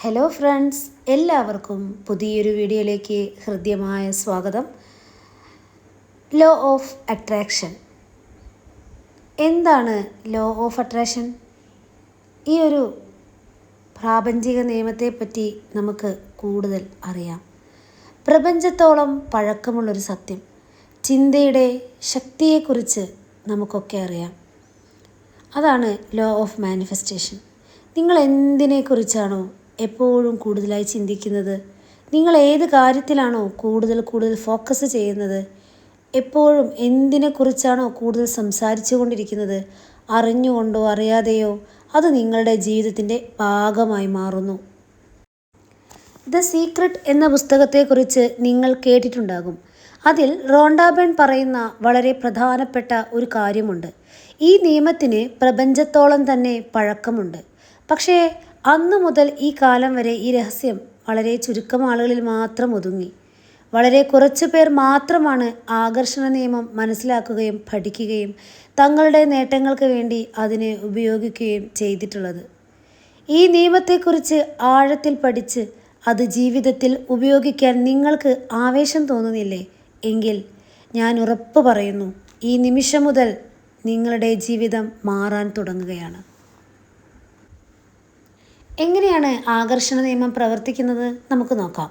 Hello friends, എല്ലാവർക്കും പുതിയൊരു വീഡിയോയിലേക്ക് ഹൃദ്യമായ സ്വാഗതം. Law of attraction. എന്താണ് ലോ ഓഫ് അട്രാക്ഷൻ? ഈ ഒരു പ്രാപഞ്ചിക നിയമത്തെപ്പറ്റി നമുക്ക് കൂടുതൽ അറിയാം. പ്രപഞ്ചത്തോളം പഴക്കമുള്ളൊരു സത്യം, ചിന്തയുടെ ശക്തിയെക്കുറിച്ച് നമുക്കൊക്കെ അറിയാം. അതാണ് ലോ ഓഫ് മാനിഫെസ്റ്റേഷൻ. നിങ്ങൾ എന്തിനെക്കുറിച്ചാണോ എപ്പോഴും കൂടുതലായി ചിന്തിക്കുന്നത്, നിങ്ങൾ ഏത് കാര്യത്തിലാണോ കൂടുതൽ ഫോക്കസ് ചെയ്യുന്നത്, എപ്പോഴും എന്തിനെക്കുറിച്ചാണോ കൂടുതൽ സംസാരിച്ചു കൊണ്ടിരിക്കുന്നത്, അറിഞ്ഞുകൊണ്ടോ അറിയാതെയോ അത് നിങ്ങളുടെ ജീവിതത്തിൻ്റെ ഭാഗമായി മാറുന്നു. ദ സീക്രട്ട് എന്ന പുസ്തകത്തെക്കുറിച്ച് നിങ്ങൾ കേട്ടിട്ടുണ്ടാകും. അതിൽ റോണ്ട ബേൺ പറയുന്ന വളരെ പ്രധാനപ്പെട്ട ഒരു കാര്യമുണ്ട്. ഈ നിയമത്തിന് പ്രപഞ്ചത്തോളം തന്നെ പഴക്കമുണ്ട്. പക്ഷേ അന്നു മുതൽ ഈ കാലം വരെ ഈ രഹസ്യം വളരെ ചുരുക്കം ആളുകളിൽ മാത്രം ഒതുങ്ങി. വളരെ കുറച്ചു പേർ മാത്രമാണ് ആകർഷണ നിയമം മനസ്സിലാക്കുകയും പഠിക്കുകയും തങ്ങളുടെ നേട്ടങ്ങൾക്ക് വേണ്ടി അതിനെ ഉപയോഗിക്കുകയും ചെയ്തിട്ടുള്ളത്. ഈ നിയമത്തെക്കുറിച്ച് ആഴത്തിൽ പഠിച്ച് അത് ജീവിതത്തിൽ ഉപയോഗിക്കാൻ നിങ്ങൾക്ക് ആവേശം തോന്നുന്നില്ലേ? എങ്കിൽ ഞാൻ ഉറപ്പ് പറയുന്നു, ഈ നിമിഷം മുതൽ നിങ്ങളുടെ ജീവിതം മാറാൻ തുടങ്ങുകയാണ്. എങ്ങനെയാണ് ആകർഷണ നിയമം പ്രവർത്തിക്കുന്നത് നമുക്ക് നോക്കാം.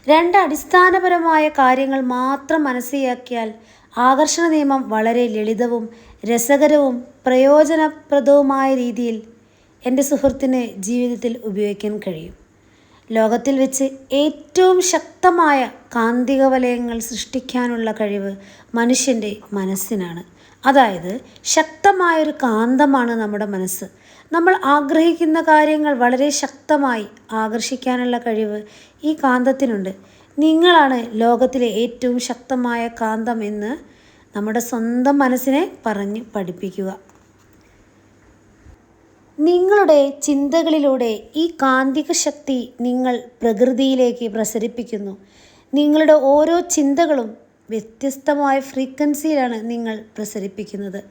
രണ്ട് അടിസ്ഥാനപരമായ കാര്യങ്ങൾ മാത്രം മനസ്സിലാക്കിയാൽ ആകർഷണ നിയമം വളരെ ലളിതവും രസകരവും പ്രയോജനപ്രദവുമായ രീതിയിൽ എൻ്റെ സുഹൃത്തിന് ജീവിതത്തിൽ ഉപയോഗിക്കാൻ കഴിയും. ലോകത്തിൽ വെച്ച് ഏറ്റവും ശക്തമായ കാന്തിക വലയങ്ങൾ സൃഷ്ടിക്കാനുള്ള കഴിവ് മനുഷ്യൻ്റെ മനസ്സിനാണ്. അതായത് ശക്തമായൊരു കാന്തമാണ് നമ്മുടെ മനസ്സ്. നമ്മൾ ആഗ്രഹിക്കുന്ന കാര്യങ്ങൾ വളരെ ശക്തമായി ആകർഷിക്കാനുള്ള കഴിവ് ഈ കാന്തത്തിനുണ്ട്. നിങ്ങളാണ് ലോകത്തിലെ ഏറ്റവും ശക്തമായ കാന്തം എന്ന് നമ്മുടെ സ്വന്തം മനസ്സിനെ പറഞ്ഞ് പഠിപ്പിക്കുക. നിങ്ങളുടെ ചിന്തകളിലൂടെ ഈ കാന്തിക ശക്തി നിങ്ങൾ പ്രകൃതിയിലേക്ക് പ്രസരിപ്പിക്കുന്നു. നിങ്ങളുടെ ഓരോ ചിന്തകളും വ്യത്യസ്തമായ ഫ്രീക്വൻസിയിലാണ് നിങ്ങൾ പ്രസരിപ്പിക്കുന്നത്.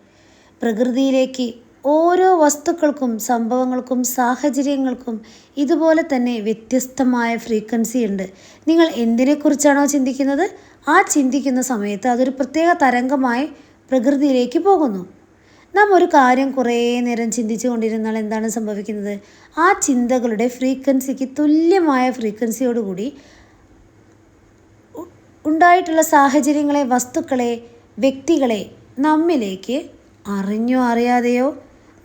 പ്രകൃതിയിലേക്ക് ഓരോ വസ്തുക്കൾക്കും സംഭവങ്ങൾക്കും സാഹചര്യങ്ങൾക്കും ഇതുപോലെ തന്നെ വ്യത്യസ്തമായ ഫ്രീക്വൻസി ഉണ്ട്. നിങ്ങൾ എന്തിനെക്കുറിച്ചാണോ ചിന്തിക്കുന്നത്, ആ ചിന്തിക്കുന്ന സമയത്ത് അതൊരു പ്രത്യേക തരംഗമായി പ്രകൃതിയിലേക്ക് പോകുന്നു. നാം ഒരു കാര്യം കുറേ നേരം ചിന്തിച്ചു കൊണ്ടിരുന്നാൽ എന്താണ് സംഭവിക്കുന്നത്? ആ ചിന്തകളുടെ ഫ്രീക്വൻസിക്ക് തുല്യമായ ഫ്രീക്വൻസിയോടുകൂടി ഉണ്ടായിട്ടുള്ള സാഹചര്യങ്ങളെ, വസ്തുക്കളെ, വ്യക്തികളെ നമ്മിലേക്ക് അറിഞ്ഞോ അറിയാതെയോ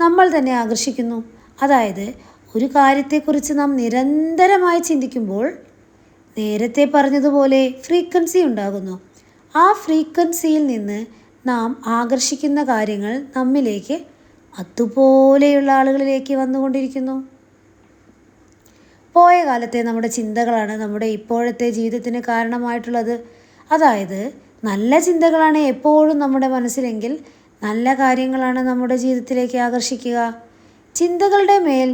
നമ്മൾ തന്നെ ആകർഷിക്കുന്നു. അതായത് ഒരു കാര്യത്തെക്കുറിച്ച് നാം നിരന്തരമായി ചിന്തിക്കുമ്പോൾ നേരത്തെ പറഞ്ഞതുപോലെ ഫ്രീക്വൻസി ഉണ്ടാകുന്നു. ആ ഫ്രീക്വൻസിയിൽ നിന്ന് നാം ആകർഷിക്കുന്ന കാര്യങ്ങൾ നമ്മിലേക്ക് അതുപോലെയുള്ള ആളുകളിലേക്ക് വന്നുകൊണ്ടിരിക്കുന്നു. പോയ കാലത്തെ നമ്മുടെ ചിന്തകളാണ് നമ്മുടെ ഇപ്പോഴത്തെ ജീവിതത്തിന് കാരണമായിട്ടുള്ളത്. അതായത് നല്ല ചിന്തകളാണ് എപ്പോഴും നമ്മുടെ മനസ്സിലെങ്കിൽ നല്ല കാര്യങ്ങളാണ് നമ്മുടെ ജീവിതത്തിലേക്ക് ആകർഷിക്കുക. ചിന്തകളുടെ മേൽ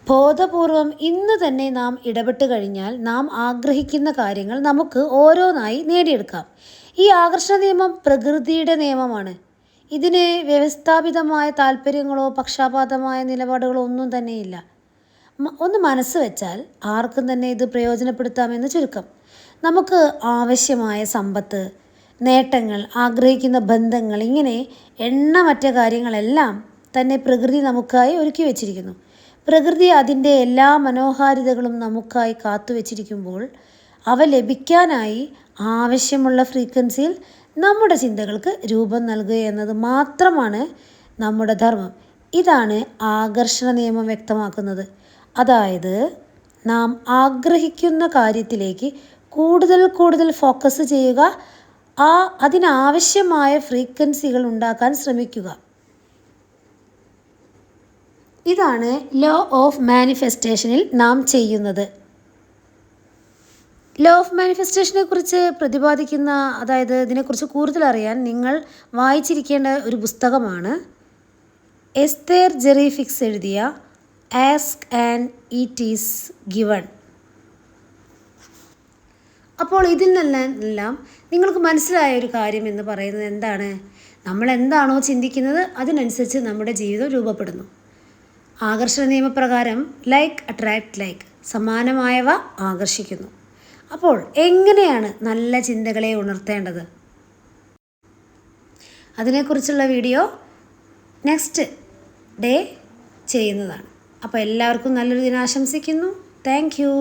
ബോധപൂർവം ഇന്ന് തന്നെ നാം ഇടപെട്ട് കഴിഞ്ഞാൽ നാം ആഗ്രഹിക്കുന്ന കാര്യങ്ങൾ നമുക്ക് ഓരോന്നായി നേടിയെടുക്കാം. ഈ ആകർഷണ നിയമം പ്രകൃതിയുടെ നിയമമാണ്. ഇതിന് വ്യവസ്ഥാപിതമായ താല്പര്യങ്ങളോ പക്ഷാപാതമായ നിലപാടുകളോ ഒന്നും തന്നെയില്ല. ഒന്ന് മനസ്സ് വെച്ചാൽ ആർക്കും തന്നെ ഇത് പ്രയോജനപ്പെടുത്താമെന്ന് ചുരുക്കം. നമുക്ക് ആവശ്യമായ സമ്പത്ത്, നേട്ടങ്ങൾ, ആഗ്രഹിക്കുന്ന ബന്ധങ്ങൾ, ഇങ്ങനെ എണ്ണമറ്റ കാര്യങ്ങളെല്ലാം തന്നെ പ്രകൃതി നമുക്കായി ഒരുക്കി വച്ചിരിക്കുന്നു. പ്രകൃതി അതിൻ്റെ എല്ലാ മനോഹാരിതകളും നമുക്കായി കാത്തു വച്ചിരിക്കുമ്പോൾ അവ ലഭിക്കാനായി ആവശ്യമുള്ള ഫ്രീക്വൻസിയിൽ നമ്മുടെ ചിന്തകൾക്ക് രൂപം നൽകുക എന്നത് മാത്രമാണ് നമ്മുടെ ധർമ്മം. ഇതാണ് ആകർഷണ നിയമം വ്യക്തമാക്കുന്നത്. അതായത് നാം ആഗ്രഹിക്കുന്ന കാര്യത്തിലേക്ക് കൂടുതൽ ഫോക്കസ് ചെയ്യുക, അതിനാവശ്യമായ ഫ്രീക്വൻസികൾ ഉണ്ടാക്കാൻ ശ്രമിക്കുക. ഇതാണ് ലോ ഓഫ് മാനിഫെസ്റ്റേഷനിൽ നാം ചെയ്യുന്നത്. ലോ ഓഫ് മാനിഫെസ്റ്റേഷനെ കുറിച്ച് പ്രതിപാദിക്കുന്ന, അതായത് ഇതിനെക്കുറിച്ച് കൂടുതൽ അറിയാൻ നിങ്ങൾ വായിച്ചിരിക്കേണ്ട ഒരു പുസ്തകമാണ് എസ്തേർ ജെറി ഫിക്സ് എഴുതിയ ask and it is given. അപ്പോൾ ഇതിൽ നിന്നെല്ലാം നിങ്ങൾക്ക് മനസ്സിലായ ഒരു കാര്യം എന്ന് പറയുന്നത് എന്താണ്? നമ്മൾ എന്താണോ ചിന്തിക്കുന്നത് അതിനനുസരിച്ച് നമ്മുടെ ജീവിതം രൂപപ്പെടുന്നു. ആകർഷണ നിയമപ്രകാരം ലൈക്ക് അട്രാക്ട് ലൈക്ക്, സമാനമായവ ആകർഷിക്കുന്നു. അപ്പോൾ എങ്ങനെയാണ് നല്ല ചിന്തകളെ ഉണർത്തേണ്ടത്? അതിനെക്കുറിച്ചുള്ള വീഡിയോ നെക്സ്റ്റ് ഡേ ചെയ്യുന്നതാണ്. അപ്പോൾ എല്ലാവർക്കും നല്ലൊരു ദിനം ആശംസിക്കുന്നു. Thank you.